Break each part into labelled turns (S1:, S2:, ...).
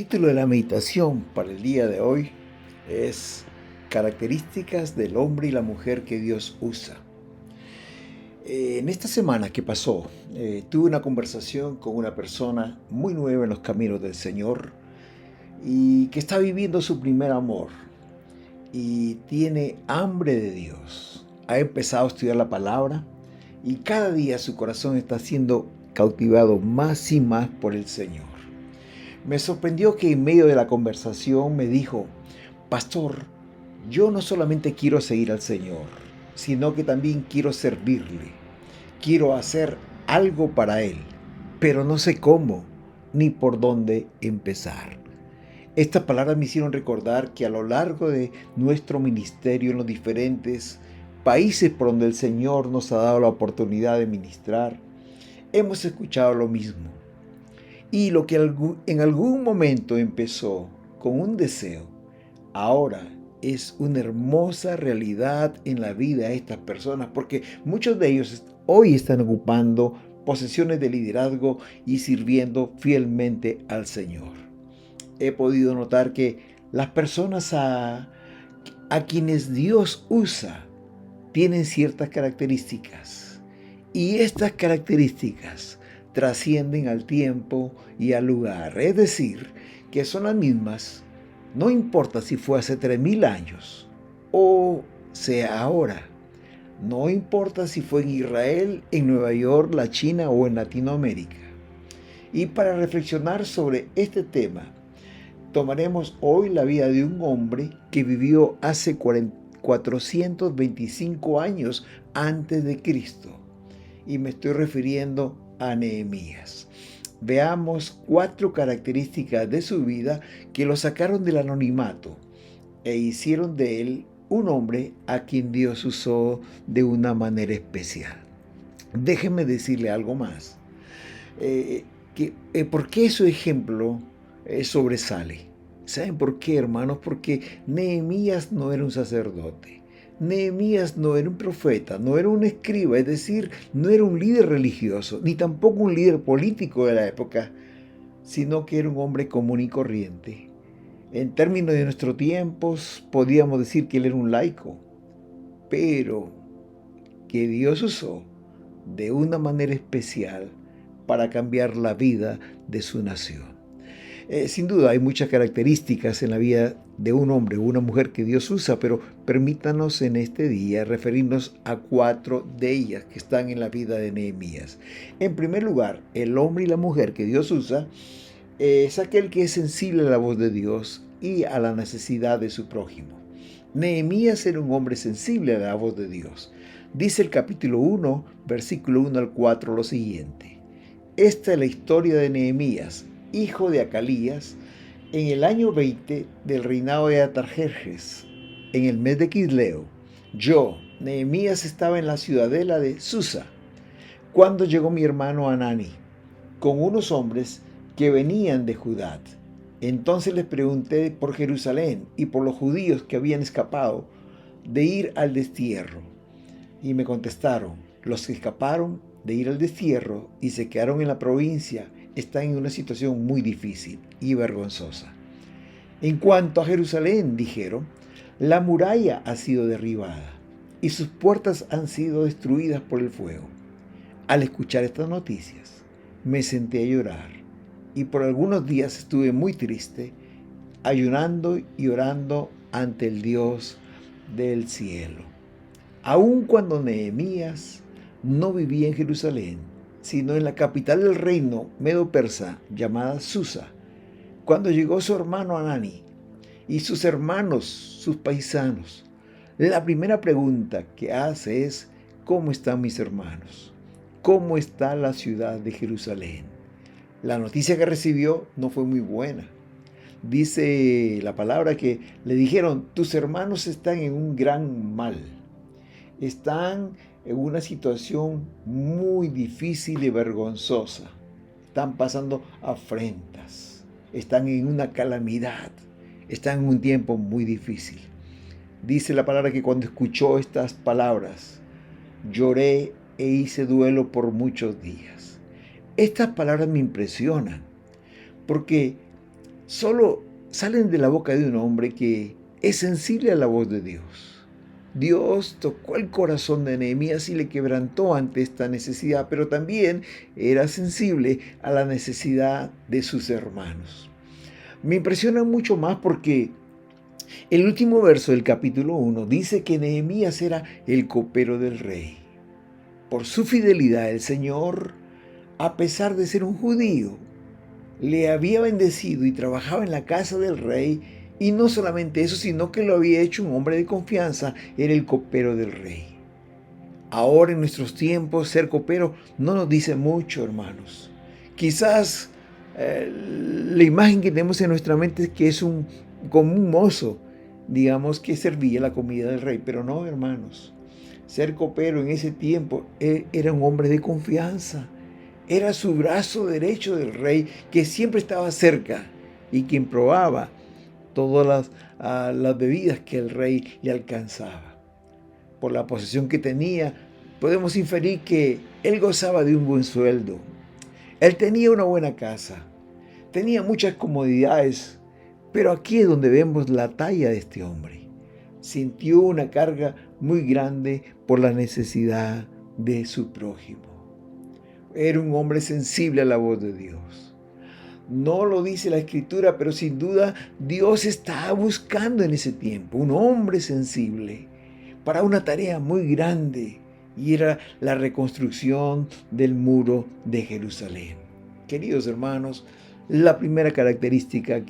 S1: Título de la meditación para el día de hoy es Características del hombre y la mujer que Dios usa. En esta semana que pasó, tuve una conversación con una persona muy nueva en los caminos del Señor y que está viviendo su primer amor y tiene hambre de Dios. Ha empezado a estudiar la palabra y cada día su corazón está siendo cautivado más y más por el Señor. Me sorprendió que en medio de la conversación me dijo: Pastor, yo no solamente quiero seguir al Señor, sino que también quiero servirle. Quiero hacer algo para Él, pero no sé cómo ni por dónde empezar. Estas palabras me hicieron recordar que a lo largo de nuestro ministerio en los diferentes países por donde el Señor nos ha dado la oportunidad de ministrar, hemos escuchado lo mismo. Y lo que en algún momento empezó con un deseo, ahora es una hermosa realidad en la vida de estas personas, porque muchos de ellos hoy están ocupando posiciones de liderazgo y sirviendo fielmente al Señor. He podido notar que las personas a quienes Dios usa tienen ciertas características, y estas características trascienden al tiempo y al lugar, es decir, que son las mismas, no importa si fue hace 3000 años o sea ahora, no importa si fue en Israel, en Nueva York, la China o en Latinoamérica. Y para reflexionar sobre este tema, tomaremos hoy la vida de un hombre que vivió hace 425 años antes de Cristo. Y me estoy refiriendo a Nehemías. Veamos 4 características de su vida que lo sacaron del anonimato e hicieron de él un hombre a quien Dios usó de una manera especial. Déjeme decirle algo más. ¿Por qué su ejemplo sobresale? ¿Saben por qué, hermanos? Porque Nehemías no era un sacerdote. Nehemías no era un profeta, no era un escriba, es decir, no era un líder religioso, ni tampoco un líder político de la época, sino que era un hombre común y corriente. En términos de nuestros tiempos, podíamos decir que él era un laico, pero que Dios usó de una manera especial para cambiar la vida de su nación. Sin duda hay muchas características en la vida de un hombre o una mujer que Dios usa, pero permítanos en este día referirnos a 4 de ellas que están en la vida de Nehemías. En primer lugar, el hombre y la mujer que Dios usa es aquel que es sensible a la voz de Dios y a la necesidad de su prójimo. Nehemías era un hombre sensible a la voz de Dios. Dice el capítulo 1, versículo 1 al 4 lo siguiente: Esta es la historia de Nehemías, hijo de Acalías, en el año 20 del reinado de Artajerjes, en el mes de Quisleo. Yo, Nehemías, estaba en la ciudadela de Susa, cuando llegó mi hermano Hanani, con unos hombres que venían de Judá. Entonces les pregunté por Jerusalén y por los judíos que habían escapado de ir al destierro. Y me contestaron: los que escaparon de ir al destierro y se quedaron en la provincia están en una situación muy difícil y vergonzosa. En cuanto a Jerusalén, dijeron, la muralla ha sido derribada y sus puertas han sido destruidas por el fuego. Al escuchar estas noticias, me senté a llorar y por algunos días estuve muy triste, ayunando y orando ante el Dios del cielo. Aun cuando Nehemías no vivía en Jerusalén, sino en la capital del reino medo-persa llamada Susa, cuando llegó su hermano Hanani y sus hermanos, sus paisanos, la primera pregunta que hace es: ¿cómo están mis hermanos? ¿Cómo está la ciudad de Jerusalén? La noticia que recibió no fue muy buena. Dice la palabra que le dijeron: tus hermanos están en un gran mal. Están en una situación muy difícil y vergonzosa. Están pasando afrentas. Están en una calamidad. Están en un tiempo muy difícil. Dice la palabra que cuando escuchó estas palabras, lloré e hice duelo por muchos días. Estas palabras me impresionan porque solo salen de la boca de un hombre que es sensible a la voz de Dios. Dios tocó el corazón de Nehemías y le quebrantó ante esta necesidad, pero también era sensible a la necesidad de sus hermanos. Me impresiona mucho más porque el último verso del capítulo 1 dice que Nehemías era el copero del rey. Por su fidelidad, el Señor, a pesar de ser un judío, le había bendecido y trabajaba en la casa del rey, y no solamente eso, sino que lo había hecho un hombre de confianza, era el copero del rey. Ahora en nuestros tiempos ser copero no nos dice mucho, hermanos. Quizás la imagen que tenemos en nuestra mente es que es como un mozo, digamos, que servía la comida del rey, pero no, hermanos. Ser copero en ese tiempo era un hombre de confianza. Era su brazo derecho del rey, que siempre estaba cerca y quien probaba todas las bebidas que el rey le alcanzaba. Por la posesión que tenía, podemos inferir que él gozaba de un buen sueldo. Él tenía una buena casa, tenía muchas comodidades, pero aquí es donde vemos la talla de este hombre. Sintió una carga muy grande por la necesidad de su prójimo. Era un hombre sensible a la voz de Dios. No lo dice la Escritura, pero sin duda Dios estaba buscando en ese tiempo un hombre sensible para una tarea muy grande, y era la reconstrucción del muro de Jerusalén. Queridos hermanos, la primera característica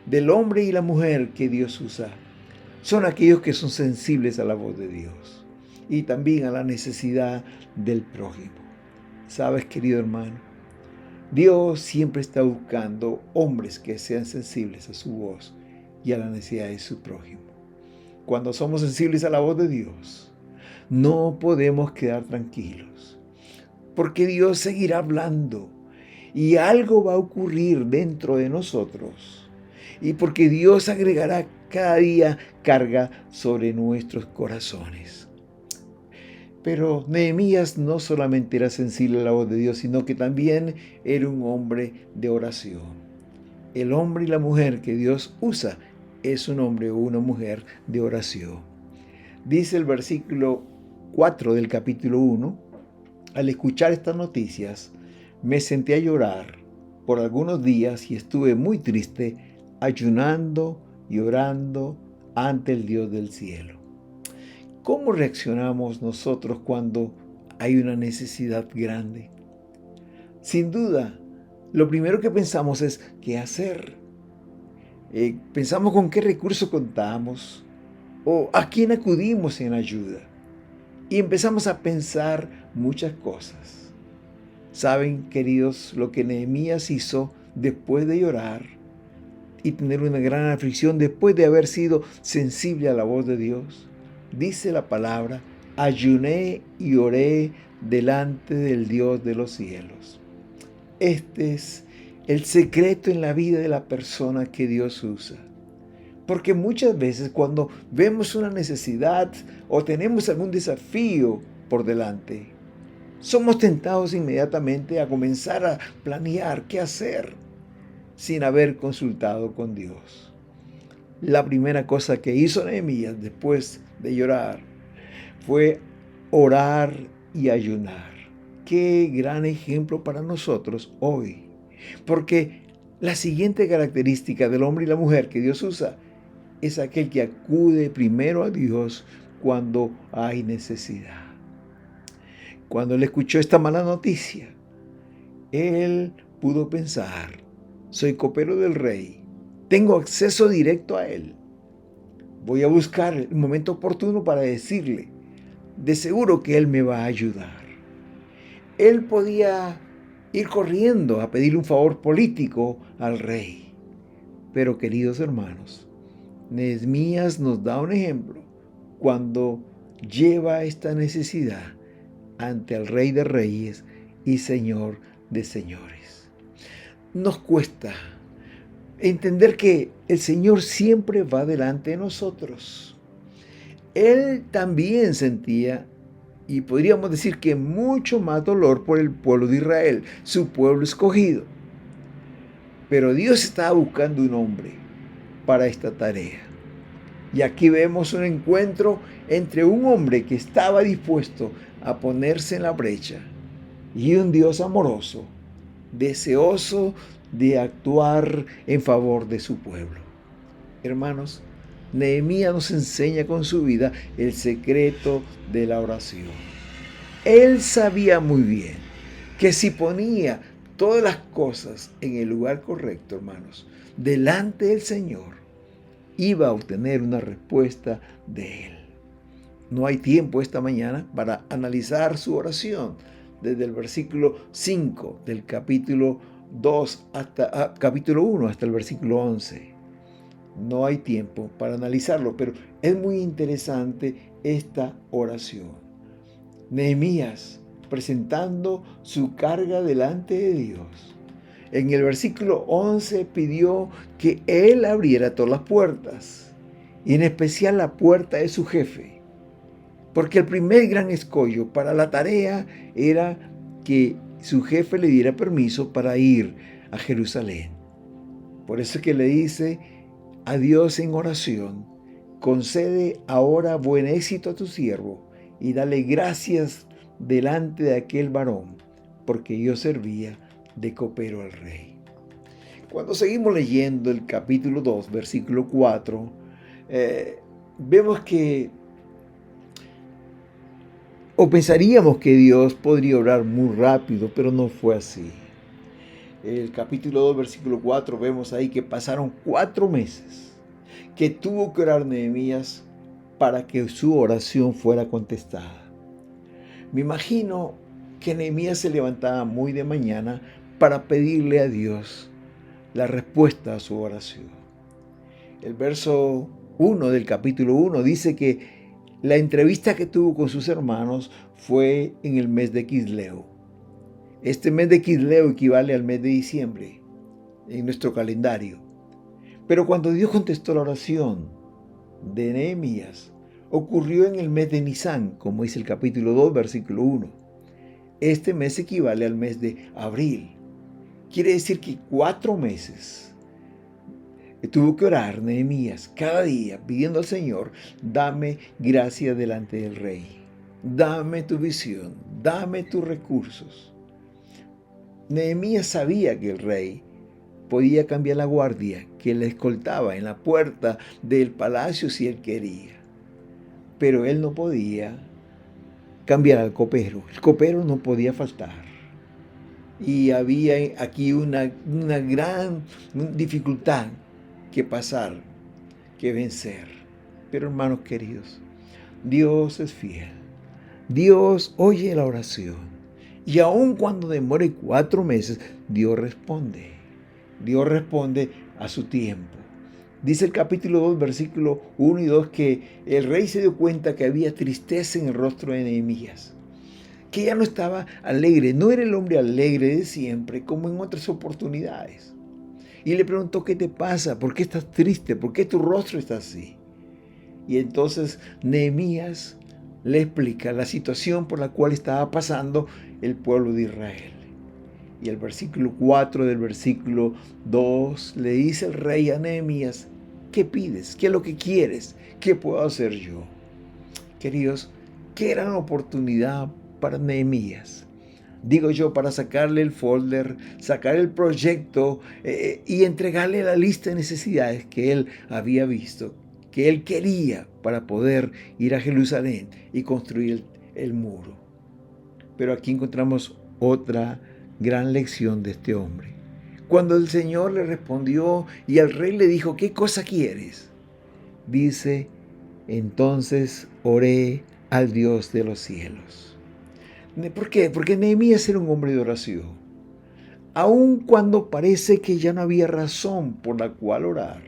S1: del hombre y la mujer que Dios usa son aquellos que son sensibles a la voz de Dios y también a la necesidad del prójimo. ¿Sabes, querido hermano? Dios siempre está buscando hombres que sean sensibles a su voz y a la necesidad de su prójimo. Cuando somos sensibles a la voz de Dios, no podemos quedar tranquilos, porque Dios seguirá hablando y algo va a ocurrir dentro de nosotros, y porque Dios agregará cada día carga sobre nuestros corazones. Pero Nehemías no solamente era sensible a la voz de Dios, sino que también era un hombre de oración. El hombre y la mujer que Dios usa es un hombre o una mujer de oración. Dice el versículo 4 del capítulo 1, al escuchar estas noticias, me senté a llorar por algunos días y estuve muy triste, ayunando y orando ante el Dios del cielo. ¿Cómo reaccionamos nosotros cuando hay una necesidad grande? Sin duda, lo primero que pensamos es ¿qué hacer? Pensamos con qué recursos contamos o a quién acudimos en ayuda. Y empezamos a pensar muchas cosas. ¿Saben, queridos, lo que Nehemías hizo después de llorar y tener una gran aflicción, después de haber sido sensible a la voz de Dios? Dice la palabra, ayuné y oré delante del Dios de los cielos. Este es el secreto en la vida de la persona que Dios usa. Porque muchas veces cuando vemos una necesidad o tenemos algún desafío por delante, somos tentados inmediatamente a comenzar a planear qué hacer sin haber consultado con Dios. La primera cosa que hizo Nehemías después de llorar fue orar y ayunar. Qué gran ejemplo para nosotros hoy. Porque la siguiente característica del hombre y la mujer que Dios usa es aquel que acude primero a Dios cuando hay necesidad. Cuando él escuchó esta mala noticia, él pudo pensar, soy copero del rey, tengo acceso directo a él. Voy a buscar el momento oportuno para decirle, de seguro que él me va a ayudar. Él podía ir corriendo a pedirle un favor político al rey. Pero queridos hermanos, Nehemías nos da un ejemplo cuando lleva esta necesidad ante el Rey de Reyes y Señor de Señores. Nos cuesta entender que el Señor siempre va delante de nosotros. Él también sentía, y podríamos decir que mucho más dolor por el pueblo de Israel, su pueblo escogido. Pero Dios estaba buscando un hombre para esta tarea. Y aquí vemos un encuentro entre un hombre que estaba dispuesto a ponerse en la brecha y un Dios amoroso, deseoso de actuar en favor de su pueblo. Hermanos, Nehemías nos enseña con su vida el secreto de la oración. Él sabía muy bien que si ponía todas las cosas en el lugar correcto, hermanos, delante del Señor, iba a obtener una respuesta de Él. No hay tiempo esta mañana para analizar su oración desde el versículo 5 del capítulo 2 hasta capítulo 1 hasta el versículo 11. No hay tiempo para analizarlo, pero es muy interesante esta oración. Nehemías presentando su carga delante de Dios. En el versículo 11 pidió que él abriera todas las puertas, y en especial la puerta de su jefe, porque el primer gran escollo para la tarea era que su jefe le diera permiso para ir a Jerusalén. Por eso es que le dice a Dios en oración: concede ahora buen éxito a tu siervo y dale gracias delante de aquel varón, porque yo servía de copero al rey. Cuando seguimos leyendo el capítulo 2, versículo 4, vemos que, o pensaríamos que Dios podría obrar muy rápido, pero no fue así. El capítulo 2, versículo 4, vemos ahí que pasaron 4 meses que tuvo que orar Nehemías para que su oración fuera contestada. Me imagino que Nehemías se levantaba muy de mañana para pedirle a Dios la respuesta a su oración. El verso 1 del capítulo 1 dice que la entrevista que tuvo con sus hermanos fue en el mes de Quisleo. Este mes de Quisleo equivale al mes de diciembre en nuestro calendario. Pero cuando Dios contestó la oración de Nehemías, ocurrió en el mes de Nisán, como dice el capítulo 2, versículo 1. Este mes equivale al mes de abril. Quiere decir que 4 meses tuvo que orar Nehemías cada día pidiendo al Señor: dame gracia delante del rey, dame tu visión, dame tus recursos. Nehemías sabía que el rey podía cambiar la guardia que le escoltaba en la puerta del palacio si él quería, pero él no podía cambiar al copero. El copero no podía faltar. Y había aquí una gran dificultad que pasar, que vencer. Pero hermanos queridos, Dios es fiel. Dios oye la oración. Y aun cuando demore 4 meses, Dios responde. Dios responde a su tiempo. Dice el capítulo 2, versículo 1 y 2, que el rey se dio cuenta que había tristeza en el rostro de Nehemías, que ya no estaba alegre, no era el hombre alegre de siempre, como en otras oportunidades. Y le preguntó: ¿qué te pasa? ¿Por qué estás triste? ¿Por qué tu rostro está así? Y entonces Nehemías le explica la situación por la cual estaba pasando el pueblo de Israel. Y el versículo 4 del versículo 2 le dice el rey a Nehemías: ¿qué pides? ¿Qué es lo que quieres? ¿Qué puedo hacer yo? Queridos, qué gran oportunidad para Nehemías. Digo yo, para sacarle el folder, sacar el proyecto y entregarle la lista de necesidades que él había visto, que él quería para poder ir a Jerusalén y construir el muro. Pero aquí encontramos otra gran lección de este hombre. Cuando el Señor le respondió y el rey le dijo: ¿qué cosa quieres? Dice: entonces oré al Dios de los cielos. ¿Por qué? Porque Nehemías era un hombre de oración. Aun cuando parece que ya no había razón por la cual orar,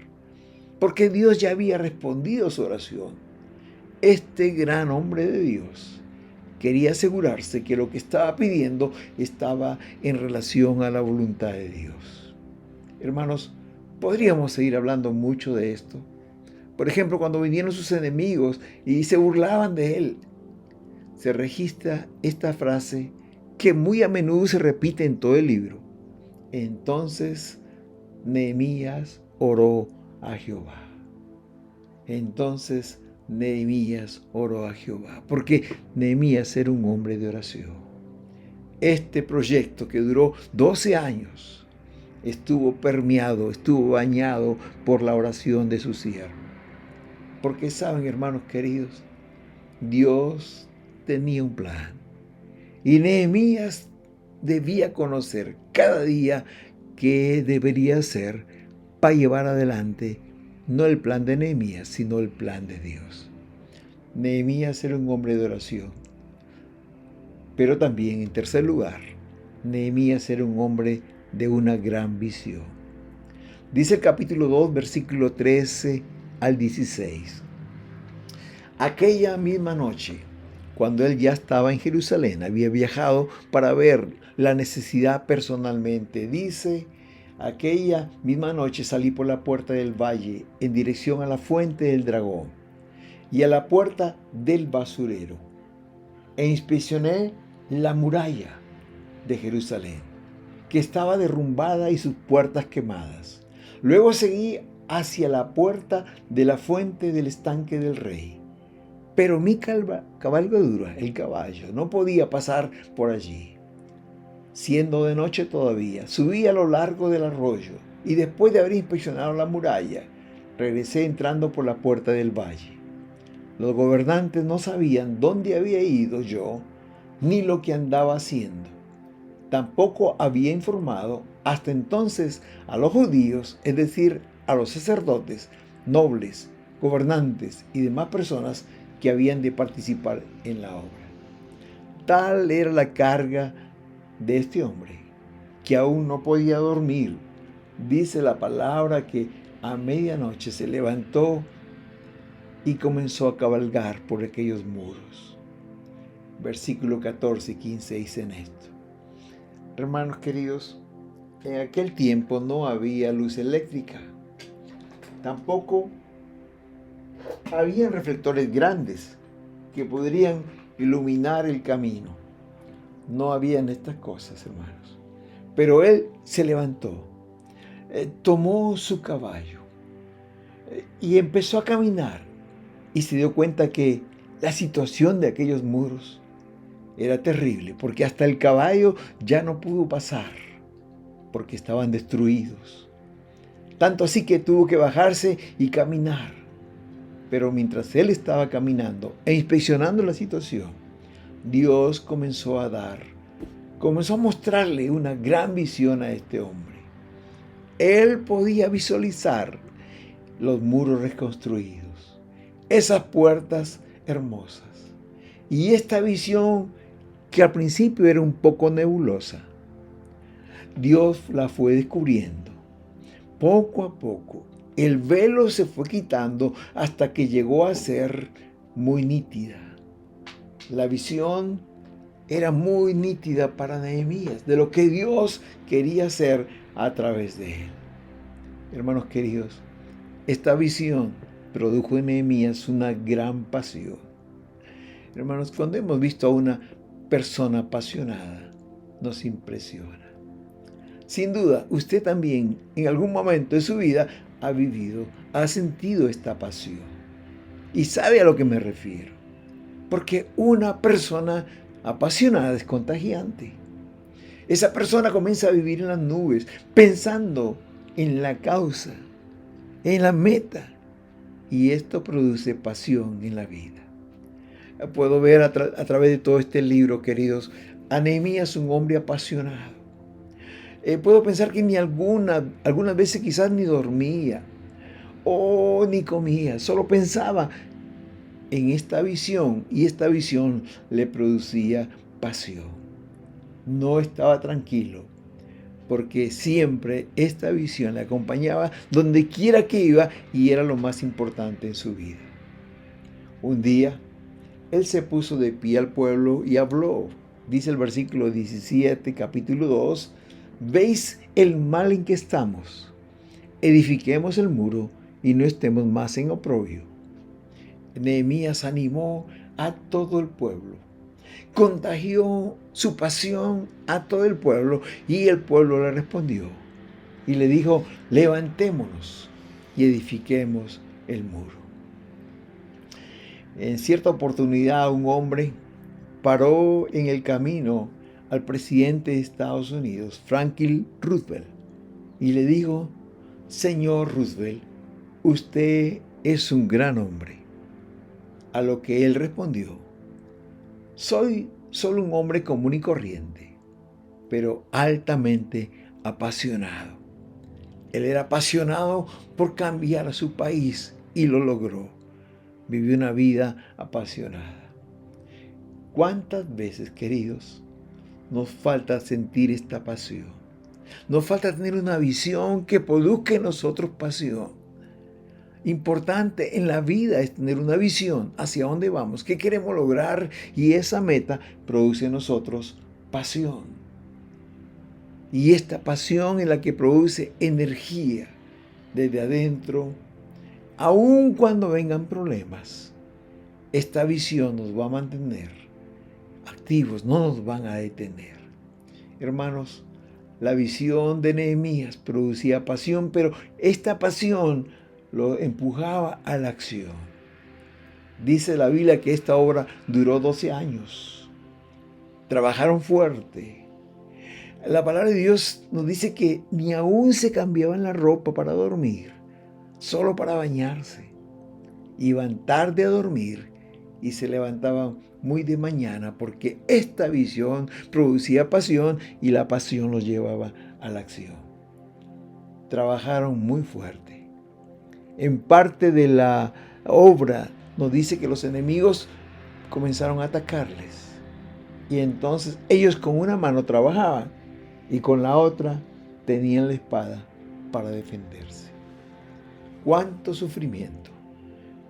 S1: porque Dios ya había respondido a su oración, este gran hombre de Dios quería asegurarse que lo que estaba pidiendo estaba en relación a la voluntad de Dios. Hermanos, podríamos seguir hablando mucho de esto. Por ejemplo, cuando vinieron sus enemigos y se burlaban de él, se registra esta frase que muy a menudo se repite en todo el libro. Entonces Nehemías oró a Jehová. Entonces Nehemías oró a Jehová, porque Nehemías era un hombre de oración. Este proyecto que duró 12 años estuvo permeado, estuvo bañado por la oración de su siervo. Porque saben, hermanos queridos, Dios tenía un plan. Y Nehemías debía conocer cada día qué debería hacer para llevar adelante no el plan de Nehemías, sino el plan de Dios. Nehemías era un hombre de oración. Pero también, en tercer lugar, Nehemías era un hombre de una gran visión. Dice el capítulo 2, versículo 13 al 16. Aquella misma noche, cuando él ya estaba en Jerusalén, había viajado para ver la necesidad personalmente. Dice, aquella misma noche salí por la puerta del valle en dirección a la fuente del dragón y a la puerta del basurero e inspeccioné la muralla de Jerusalén, que estaba derrumbada y sus puertas quemadas. Luego seguí hacia la puerta de la fuente del estanque del rey. Pero mi cabalgadura, el caballo, no podía pasar por allí. Siendo de noche todavía, subí a lo largo del arroyo y después de haber inspeccionado la muralla, regresé entrando por la puerta del valle. Los gobernantes no sabían dónde había ido yo ni lo que andaba haciendo. Tampoco había informado hasta entonces a los judíos, es decir, a los sacerdotes, nobles, gobernantes y demás personas que habían de participar en la obra. Tal era la carga de este hombre, que aún no podía dormir. Dice la palabra que a medianoche se levantó y comenzó a cabalgar por aquellos muros. Versículo 14 y 15 dicen esto. Hermanos queridos, en aquel tiempo no había luz eléctrica. Tampoco había reflectores grandes que podrían iluminar el camino. No habían estas cosas, hermanos. Pero él se levantó, tomó su caballo y empezó a caminar. Y se dio cuenta que la situación de aquellos muros era terrible, porque hasta el caballo ya no pudo pasar, porque estaban destruidos. Tanto así que tuvo que bajarse y caminar. Pero mientras él estaba caminando e inspeccionando la situación, Dios comenzó a mostrarle una gran visión a este hombre. Él podía visualizar los muros reconstruidos, esas puertas hermosas. Y esta visión, que al principio era un poco nebulosa, Dios la fue descubriendo. Poco a poco, el velo se fue quitando hasta que llegó a ser muy nítida. La visión era muy nítida para Nehemías, de lo que Dios quería hacer a través de él. Hermanos queridos, esta visión produjo en Nehemías una gran pasión. Hermanos, cuando hemos visto a una persona apasionada, nos impresiona. Sin duda, usted también en algún momento de su vida ha sentido esta pasión. Y sabe a lo que me refiero. Porque una persona apasionada es contagiante. Esa persona comienza a vivir en las nubes, pensando en la causa, en la meta. Y esto produce pasión en la vida. Puedo ver a través de todo este libro, queridos, a Nehemías, un hombre apasionado. Puedo pensar que algunas veces quizás ni dormía o ni comía, solo pensaba en esta visión y esta visión le producía pasión. No estaba tranquilo porque siempre esta visión le acompañaba donde quiera que iba y era lo más importante en su vida. Un día, él se puso de pie al pueblo y habló. Dice el versículo 17, capítulo 2, ¿veis el mal en que estamos? Edifiquemos el muro y no estemos más en oprobio. Nehemías animó a todo el pueblo. Contagió su pasión a todo el pueblo y el pueblo le respondió. y le dijo: levantémonos y edifiquemos el muro. En cierta oportunidad, un hombre paró en el camino al presidente de Estados Unidos, Franklin Roosevelt, y le dijo: señor Roosevelt, usted es un gran hombre. A lo que él respondió: soy solo un hombre común y corriente, pero altamente apasionado. Él era apasionado por cambiar a su país y lo logró. Vivió una vida apasionada. ¿Cuántas veces, queridos, nos falta sentir esta pasión? Nos falta tener una visión que produzca en nosotros pasión. Importante en la vida es tener una visión hacia dónde vamos, qué queremos lograr, y esa meta produce en nosotros pasión. Y esta pasión es la que produce energía desde adentro, aun cuando vengan problemas. Esta visión nos va a mantener activos, no nos van a detener. Hermanos, la visión de Nehemías producía pasión, pero esta pasión lo empujaba a la acción. Dice la Biblia que esta obra duró 12 años. Trabajaron fuerte. La palabra de Dios nos dice que ni aún se cambiaban la ropa para dormir, solo para bañarse. Iban tarde a dormir y se levantaban muy de mañana, porque esta visión producía pasión y la pasión los llevaba a la acción. Trabajaron muy fuerte. En parte de la obra nos dice que los enemigos comenzaron a atacarles. Y entonces ellos con una mano trabajaban y con la otra tenían la espada para defenderse. Cuánto sufrimiento,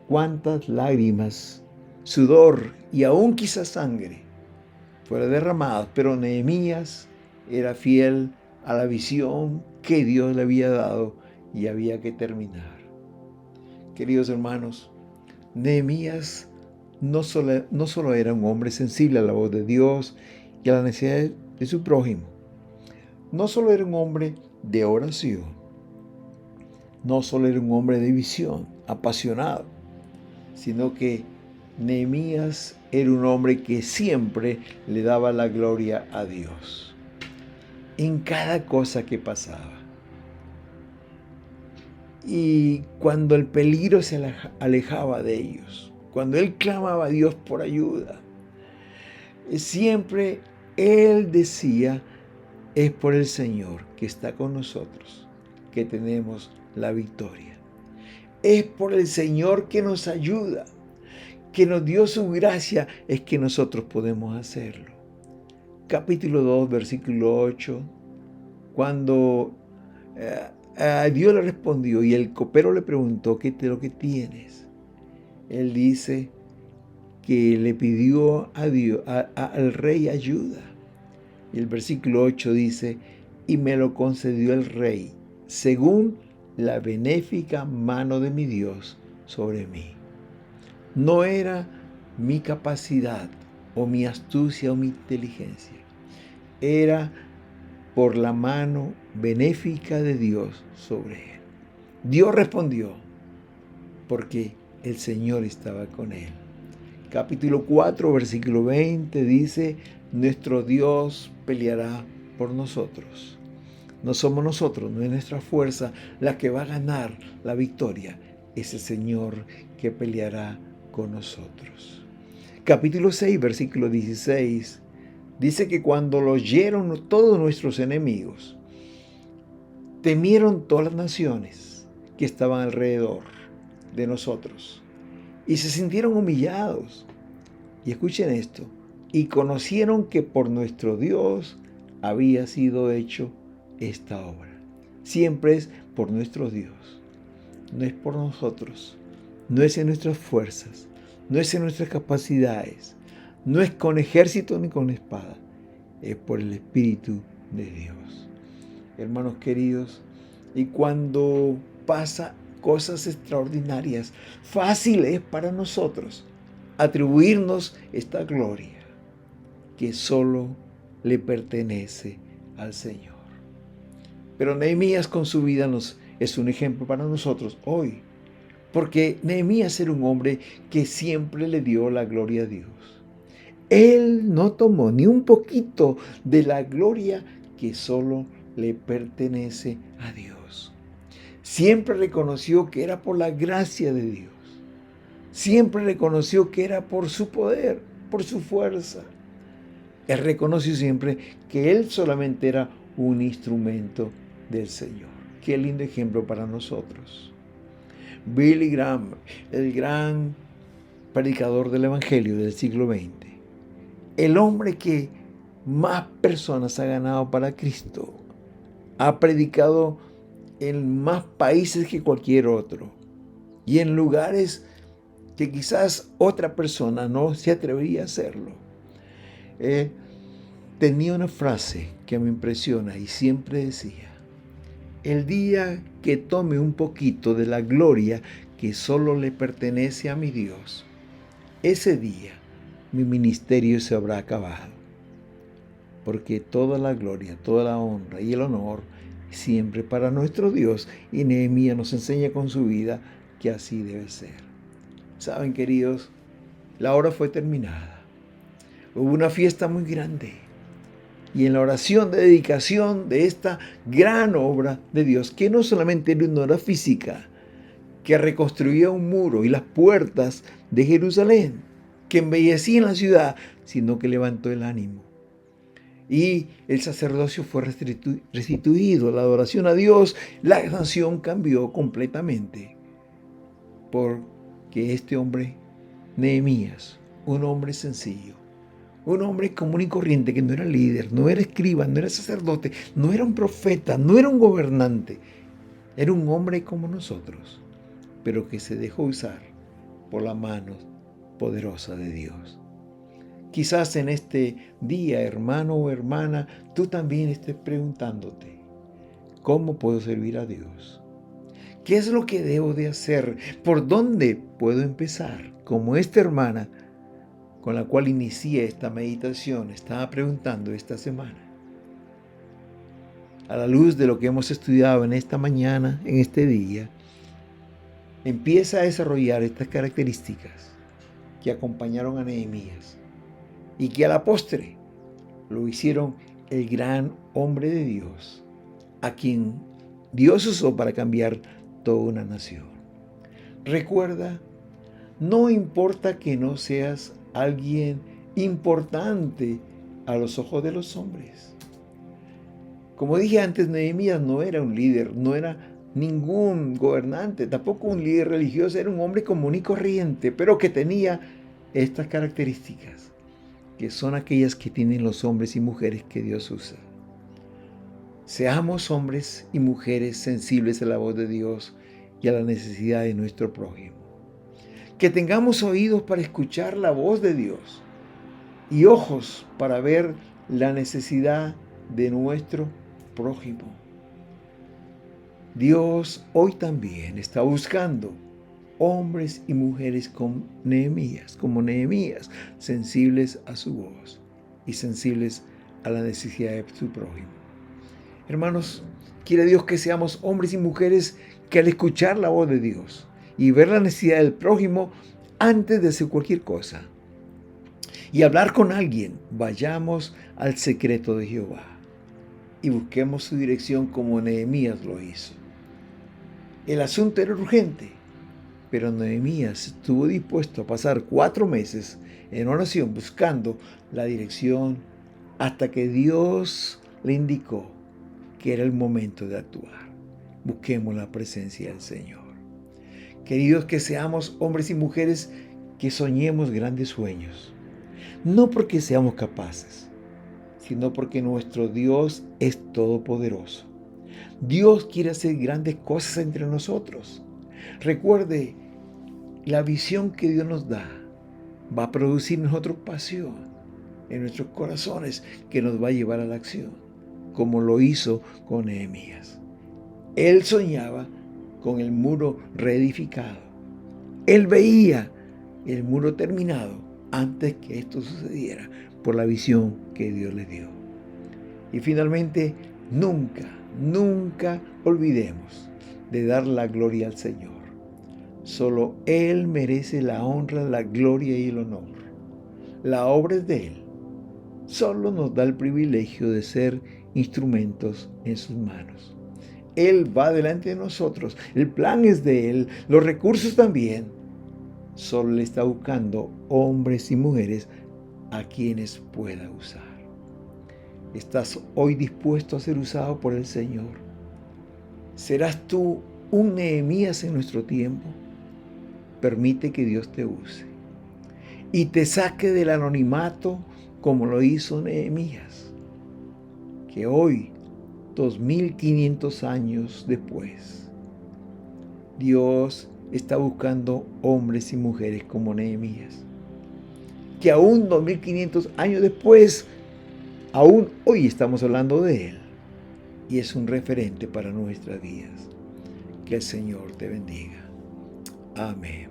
S1: cuántas lágrimas, sudor y aún quizás sangre fueron derramados, pero Nehemías era fiel a la visión que Dios le había dado y había que terminar. Queridos hermanos, Nehemías no solo era un hombre sensible a la voz de Dios y a la necesidad de su prójimo, no solo era un hombre de oración, no solo era un hombre de visión, apasionado, sino que Nehemías era un hombre que siempre le daba la gloria a Dios en cada cosa que pasaba. Y cuando el peligro se alejaba de ellos, cuando él clamaba a Dios por ayuda, siempre él decía: es por el Señor que está con nosotros que tenemos la victoria. Es por el Señor que nos ayuda, que nos dio su gracia, es que nosotros podemos hacerlo. Capítulo 2, versículo 8, cuando Dios le respondió y el copero le preguntó: ¿qué es lo que tienes? Él dice que le pidió a Dios, al rey ayuda. Y el versículo 8 dice: y me lo concedió el rey, según la benéfica mano de mi Dios sobre mí. No era mi capacidad o mi astucia o mi inteligencia. Era por la mano benéfica de Dios sobre él. Dios respondió porque el Señor estaba con él. Capítulo 4, versículo 20 dice: nuestro Dios peleará por nosotros. No somos nosotros, no es nuestra fuerza la que va a ganar la victoria. Es el Señor que peleará con nosotros. Capítulo 6, versículo 16 dice que cuando lo oyeron todos nuestros enemigos, temieron todas las naciones que estaban alrededor de nosotros y se sintieron humillados. Y escuchen esto: y conocieron que por nuestro Dios había sido hecho esta obra. Siempre es por nuestro Dios, no es por nosotros, no es en nuestras fuerzas, no es en nuestras capacidades, no es con ejército ni con espada, es por el Espíritu de Dios. Hermanos queridos, y cuando pasa cosas extraordinarias, fácil es para nosotros atribuirnos esta gloria que solo le pertenece al Señor. Pero Nehemías con su vida es un ejemplo para nosotros hoy. Porque Nehemías era un hombre que siempre le dio la gloria a Dios. Él no tomó ni un poquito de la gloria que solo le pertenece a Dios. Siempre reconoció que era por la gracia de Dios. Siempre reconoció que era por su poder, por su fuerza. Él reconoció siempre que él solamente era un instrumento del Señor. Qué lindo ejemplo para nosotros. Billy Graham, el gran predicador del Evangelio del siglo XX, el hombre que más personas ha ganado para Cristo, ha predicado en más países que cualquier otro y en lugares que quizás otra persona no se atrevería a hacerlo. Tenía una frase que me impresiona y siempre decía: el día que tome un poquito de la gloria que solo le pertenece a mi Dios, ese día mi ministerio se habrá acabado. Porque toda la gloria, toda la honra y el honor siempre para nuestro Dios. Y Nehemías nos enseña con su vida que así debe ser. Saben, queridos, la hora fue terminada. Hubo una fiesta muy grande. Y en la oración de dedicación de esta gran obra de Dios, que no solamente era una obra física, que reconstruía un muro y las puertas de Jerusalén, que embellecían la ciudad, sino que levantó el ánimo. Y el sacerdocio fue restituido, la adoración a Dios, la nación cambió completamente. Porque este hombre, Nehemías, un hombre sencillo, un hombre común y corriente que no era líder, no era escriba, no era sacerdote, no era un profeta, no era un gobernante. Era un hombre como nosotros, pero que se dejó usar por la mano poderosa de Dios. Quizás en este día, hermano o hermana, tú también estés preguntándote: ¿cómo puedo servir a Dios? ¿Qué es lo que debo de hacer? ¿Por dónde puedo empezar? Como esta hermana con la cual inicié esta meditación estaba preguntando esta semana. A la luz de lo que hemos estudiado en esta mañana, en este día, empieza a desarrollar estas características que acompañaron a Nehemías y que a la postre lo hicieron el gran hombre de Dios, a quien Dios usó para cambiar toda una nación. Recuerda, no importa que no seas alguien importante a los ojos de los hombres. Como dije antes, Nehemías no era un líder, no era ningún gobernante, tampoco un líder religioso, era un hombre común y corriente, pero que tenía estas características, que son aquellas que tienen los hombres y mujeres que Dios usa. Seamos hombres y mujeres sensibles a la voz de Dios y a la necesidad de nuestro prójimo. Que tengamos oídos para escuchar la voz de Dios y ojos para ver la necesidad de nuestro prójimo. Dios hoy también está buscando hombres y mujeres como Nehemías, sensibles a su voz y sensibles a la necesidad de su prójimo. Hermanos, quiere Dios que seamos hombres y mujeres que al escuchar la voz de Dios y ver la necesidad del prójimo, antes de hacer cualquier cosa y hablar con alguien, vayamos al secreto de Jehová y busquemos su dirección como Nehemías lo hizo. El asunto era urgente, pero Nehemías estuvo dispuesto a pasar 4 meses en oración buscando la dirección hasta que Dios le indicó que era el momento de actuar. Busquemos la presencia del Señor. Queridos, que seamos hombres y mujeres que soñemos grandes sueños, no porque seamos capaces, sino porque nuestro Dios es todopoderoso. Dios quiere hacer grandes cosas entre nosotros. Recuerde, la visión que Dios nos da va a producir en nosotros pasión, en nuestros corazones, que nos va a llevar a la acción, como lo hizo con Nehemías. Él soñaba con el muro reedificado. Él veía el muro terminado antes que esto sucediera por la visión que Dios le dio. Y finalmente, nunca Nunca olvidemos de dar la gloria al Señor. Solo Él merece la honra, la gloria y el honor. La obra es de Él. Solo nos da el privilegio de ser instrumentos en sus manos. Él va delante de nosotros. El plan es de Él. Los recursos también. Solo le está buscando hombres y mujeres a quienes pueda usar. ¿Estás hoy dispuesto a ser usado por el Señor? ¿Serás tú un Nehemías en nuestro tiempo? Permite que Dios te use y te saque del anonimato como lo hizo Nehemías, que hoy, 2500 años después, Dios está buscando hombres y mujeres como Nehemías, que aún 2500 años después, aún hoy estamos hablando de Él, y es un referente para nuestras vidas. Que el Señor te bendiga. Amén.